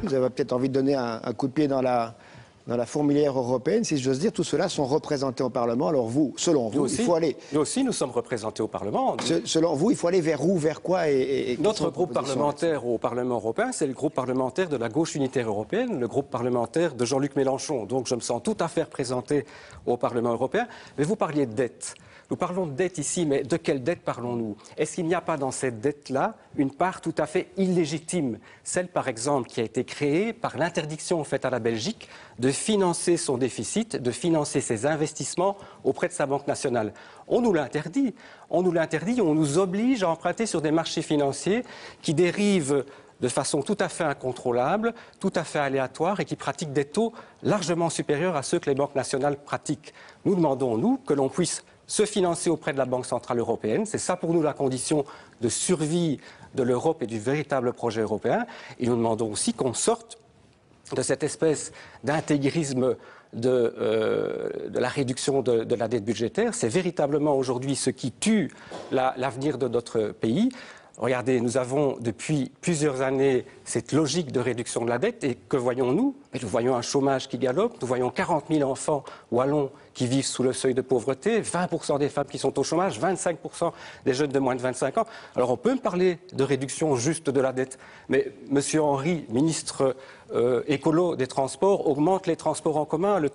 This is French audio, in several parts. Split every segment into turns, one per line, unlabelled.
Vous avez peut-être envie de donner un coup de pied dans la fourmilière européenne, si j'ose dire. Tous ceux-là sont représentés au Parlement. Alors vous, selon vous, il faut aller...
Nous aussi, nous sommes représentés au Parlement.
Selon vous, il faut aller vers où, vers quoi
Notre groupe parlementaire au Parlement européen, c'est le groupe parlementaire de la gauche unitaire européenne, le groupe parlementaire de Jean-Luc Mélenchon. Donc je me sens tout à fait représenté au Parlement européen. Mais vous parliez de dette. Nous parlons de dette ici, mais de quelle dette parlons-nous? Est-ce qu'il n'y a pas dans cette dette-là une part tout à fait illégitime? Celle, par exemple, qui a été créée par l'interdiction faite à la Belgique de financer son déficit, de financer ses investissements auprès de sa Banque nationale. On nous l'interdit, on nous oblige à emprunter sur des marchés financiers qui dérivent de façon tout à fait incontrôlable, tout à fait aléatoire et qui pratiquent des taux largement supérieurs à ceux que les banques nationales pratiquent. Nous demandons, nous, que l'on puisse se financer auprès de la Banque centrale européenne. C'est ça pour nous la condition de survie de l'Europe et du véritable projet européen. Et nous demandons aussi qu'on sorte de cette espèce d'intégrisme de la réduction de la dette budgétaire. C'est véritablement aujourd'hui ce qui tue l'avenir de notre pays. Regardez, nous avons depuis plusieurs années cette logique de réduction de la dette et que voyons-nous? Nous voyons un chômage qui galope, nous voyons 40 000 enfants wallons qui vivent sous le seuil de pauvreté, 20% des femmes qui sont au chômage, 25% des jeunes de moins de 25 ans. Alors on peut me parler de réduction juste de la dette, mais M. Henry, ministre écolo des Transports, augmente les transports en commun, le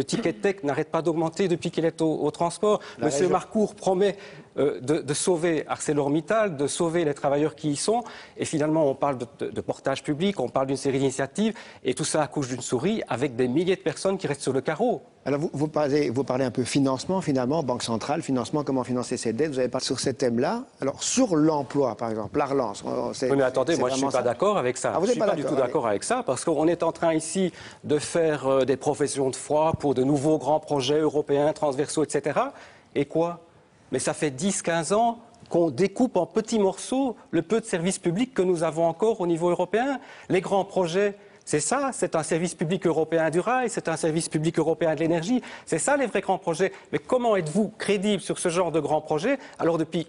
ticket tech n'arrête pas d'augmenter depuis qu'il est au transport. M. Marcourt promet de sauver ArcelorMittal, de sauver les travailleurs qui y sont, et finalement on parle de portage public, on parle d'une série d'initiatives, et tout ça accouche d'une souris avec des milliers de personnes qui restent sur le carreau.
Alors vous parlez un peu financement finalement, Banque centrale, financement, comment financer cette dette. Vous avez parlé sur ces thèmes-là. Alors sur l'emploi par exemple, la relance.
Oui mais attendez, moi je ne suis pas d'accord avec ça. Je ne suis pas du tout d'accord avec ça parce qu'on est en train ici de faire des professions de foi pour de nouveaux grands projets européens, transversaux, etc. Et quoi? Mais ça fait 10-15 ans qu'on découpe en petits morceaux le peu de services publics que nous avons encore au niveau européen. Les grands projets... C'est ça, c'est un service public européen du rail, c'est un service public européen de l'énergie. C'est ça les vrais grands projets. Mais comment êtes-vous crédible sur ce genre de grands projets alors depuis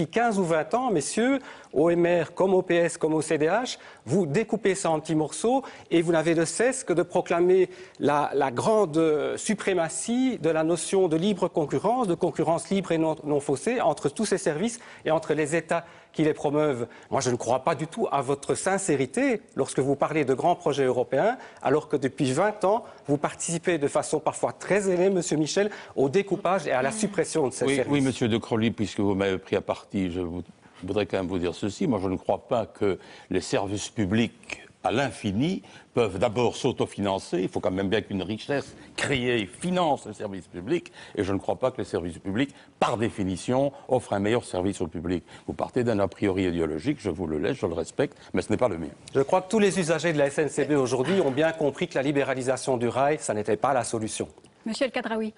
15 ou 20 ans, messieurs, OMR comme au PS comme au CDH, vous découpez ça en petits morceaux et vous n'avez de cesse que de proclamer la grande suprématie de la notion de libre concurrence, de concurrence libre et non faussée entre tous ces services et entre les États qui les promeuvent. Moi, je ne crois pas du tout à votre sincérité lorsque vous parlez de grands projets européens, alors que depuis 20 ans, vous participez de façon parfois très ailée, Monsieur Michel, au découpage et à la suppression de ces services.
Oui, Monsieur de Crolly, puisque vous m'avez pris à partie, je voudrais quand même vous dire ceci. Moi, je ne crois pas que les services publics à l'infini peuvent d'abord s'autofinancer. Il faut quand même bien qu'une richesse créée finance les services publics. Et je ne crois pas que les services publics, par définition, offrent un meilleur service au public. Vous partez d'un a priori idéologique, je vous le laisse, je le respecte, mais ce n'est pas le mien.
Je crois que tous les usagers de la SNCB aujourd'hui ont bien compris que la libéralisation du rail, ça n'était pas la solution.
Monsieur El Khadraoui.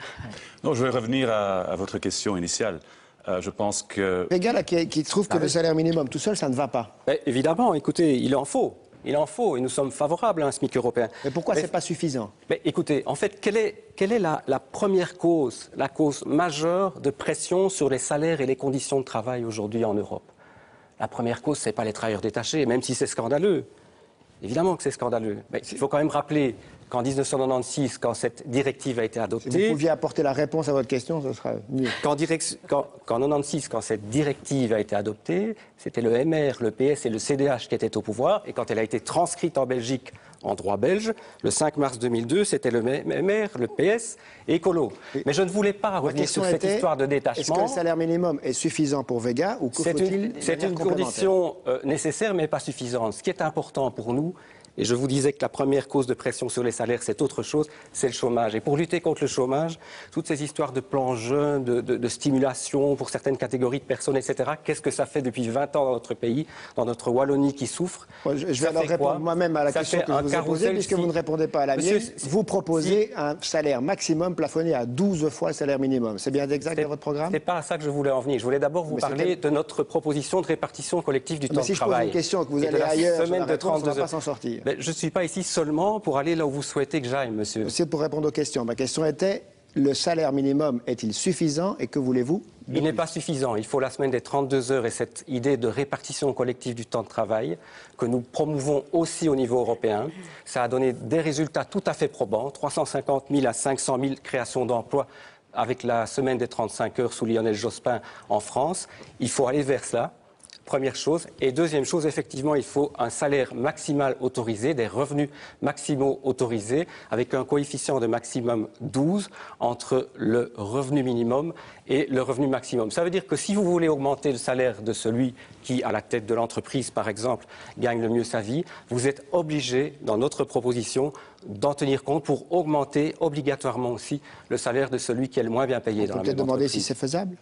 Non, je vais revenir à votre question initiale. Je pense que...
Les gars là, qui trouvent que le salaire minimum tout seul, ça ne va pas.
Mais évidemment, écoutez, il en faut. Il en faut, et nous sommes favorables à un SMIC européen.
Mais pourquoi ce n'est pas suffisant?
Mais écoutez, en fait, quelle est la première cause, la cause majeure de pression sur les salaires et les conditions de travail aujourd'hui en Europe? La première cause, ce n'est pas les travailleurs détachés, même si c'est scandaleux. Évidemment que c'est scandaleux. Mais il faut quand même rappeler qu'en 1996, quand cette directive a été adoptée...
Si vous pouviez apporter la réponse à votre question, ce serait mieux.
Qu'en 1996, quand cette directive a été adoptée, c'était le MR, le PS et le CDH qui étaient au pouvoir. Et quand elle a été transcrite en Belgique, en droit belge, le 5 mars 2002, c'était le MR, le PS et Écolo. Mais je ne voulais pas revenir sur cette histoire de détachement.
Est-ce que le salaire minimum est suffisant pour Vega ou faut-il...
C'est une condition nécessaire mais pas suffisante. Ce qui est important pour nous, et je vous disais que la première cause de pression sur les salaires, c'est autre chose, c'est le chômage. Et pour lutter contre le chômage, toutes ces histoires de plans jeunes, de stimulation pour certaines catégories de personnes, etc., qu'est-ce que ça fait depuis 20 ans dans notre pays, dans notre Wallonie qui souffre?
Je vais alors répondre moi-même à la question que je vous ai posée, puisque vous ne répondez pas à la mienne. Vous proposez un salaire maximum plafonné à 12 fois le salaire minimum. C'est bien exact dans votre programme?
C'est pas à ça que je voulais en venir. Je voulais d'abord vous parler de notre proposition de répartition collective du temps de travail.
Si je pose une question, que vous allez ailleurs, sur la réponse, on ne va pas s'en sortir.
Je ne suis pas ici seulement pour aller là où vous souhaitez que j'aille, monsieur.
C'est pour répondre aux questions. Ma question était, Le salaire minimum est-il suffisant et que voulez-vous?
Il n'est pas suffisant. Il faut la semaine des 32 heures et cette idée de répartition collective du temps de travail que nous promouvons aussi au niveau européen. Ça a donné des résultats tout à fait probants, 350 000 à 500 000 créations d'emplois avec la semaine des 35 heures sous Lionel Jospin en France. Il faut aller vers cela. Première chose. Et deuxième chose, effectivement, il faut un salaire maximal autorisé, des revenus maximaux autorisés, avec un coefficient de maximum 12 entre le revenu minimum et le revenu maximum. Ça veut dire que si vous voulez augmenter le salaire de celui qui, à la tête de l'entreprise, par exemple, gagne le mieux sa vie, vous êtes obligé, dans notre proposition, d'en tenir compte pour augmenter obligatoirement aussi le salaire de celui qui est le moins bien payé dans la même entreprise.
Peut-être demander si c'est faisable?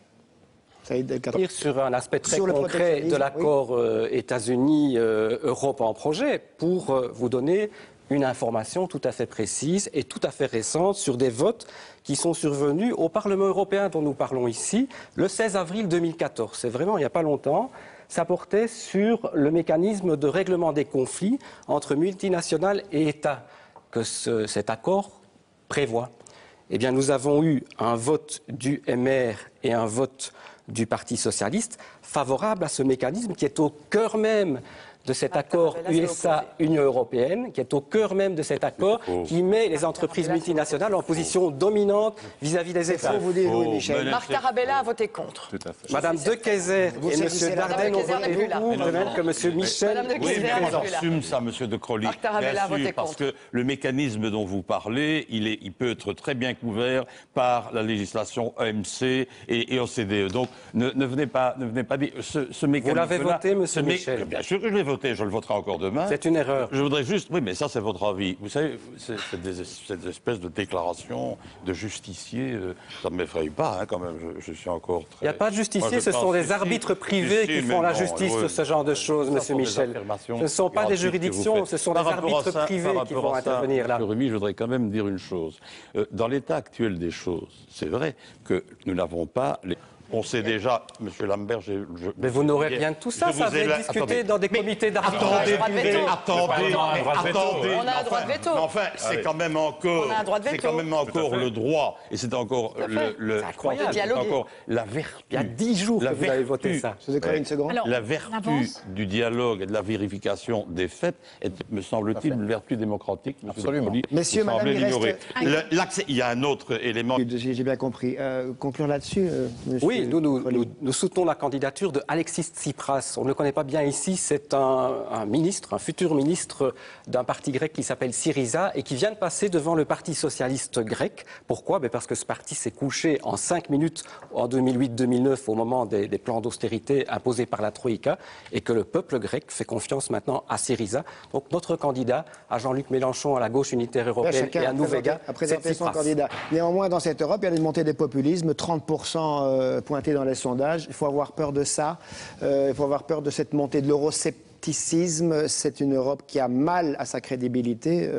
Sur un aspect très concret de l'accord États-Unis-Europe en projet pour vous donner une information tout à fait précise et tout à fait récente sur des votes qui sont survenus au Parlement européen dont nous parlons ici le 16 avril 2014. C'est vraiment il n'y a pas longtemps. Ça portait sur le mécanisme de règlement des conflits entre multinationales et États que cet accord prévoit. Eh bien, nous avons eu un vote du MR et un vote du Parti socialiste favorable à ce mécanisme qui est au cœur même de cet accord USA-Union européenne, qui est au cœur même de cet accord qui met les entreprises multinationales en position dominante vis-à-vis des États.
Marc Tarabella a voté contre.
Tout à fait.
Madame De Keyser et M. Dardenne ont voté pour, de même que M. Michel.
Oui, mais on assume ça, M. De Crolly.
Marc Tarabella a voté
parce
contre.
que le mécanisme dont vous parlez, il peut être très bien couvert par la législation OMC et OCDE. Donc, ne venez pas dire ce mécanisme.
Vous l'avez voté, M. Michel?
Bien sûr que je l'ai voté. Je le voterai encore demain.
C'est une erreur.
Je voudrais juste... Oui, mais ça, c'est votre avis. Vous savez, cette espèce de déclaration de justicier, ça ne m'effraie pas, hein, quand même. Je suis encore très...
Il n'y a pas de justicier, ce sont des arbitres privés qui font la justice sur ce genre de choses, M. Michel. Ce ne sont pas des juridictions, ce sont des arbitres privés qui vont intervenir là.
M. Remy, je voudrais quand même dire une chose. Dans l'état actuel des choses, c'est vrai que nous n'avons pas... On sait déjà, M. Lambert,
mais vous n'aurez rien de tout ça, ça va être discuté dans des comités d'arbitrage.
Attendez.
On a un droit de veto.
Mais enfin, c'est quand même encore, le droit, et c'est encore la vertu.
Il y a 10 jours que vous avez voté ça.
La vertu du dialogue et de la vérification des faits est, me semble-t-il, une vertu démoucratique.
Absolument. Messieurs, madame,
il y a un autre élément.
J'ai bien compris. Conclure là-dessus, monsieur.
Oui, nous soutenons la candidature de Alexis Tsipras. On ne le connaît pas bien ici, c'est un ministre, un futur ministre d'un parti grec qui s'appelle Syriza et qui vient de passer devant le Parti socialiste grec. Pourquoi? Parce que ce parti s'est couché en 5 minutes en 2008-2009 au moment des plans d'austérité imposés par la Troïka et que le peuple grec fait confiance maintenant à Syriza. Donc notre candidat, à Jean-Luc Mélenchon, à la gauche unitaire européenne et à Nouvega,
a présenté son candidat. Néanmoins, dans cette Europe, il y a une montée des populismes, 30% pointé dans les sondages. Il faut avoir peur de ça. Il faut avoir peur de cette montée de l'euroscepticisme. C'est une Europe qui a mal à sa crédibilité.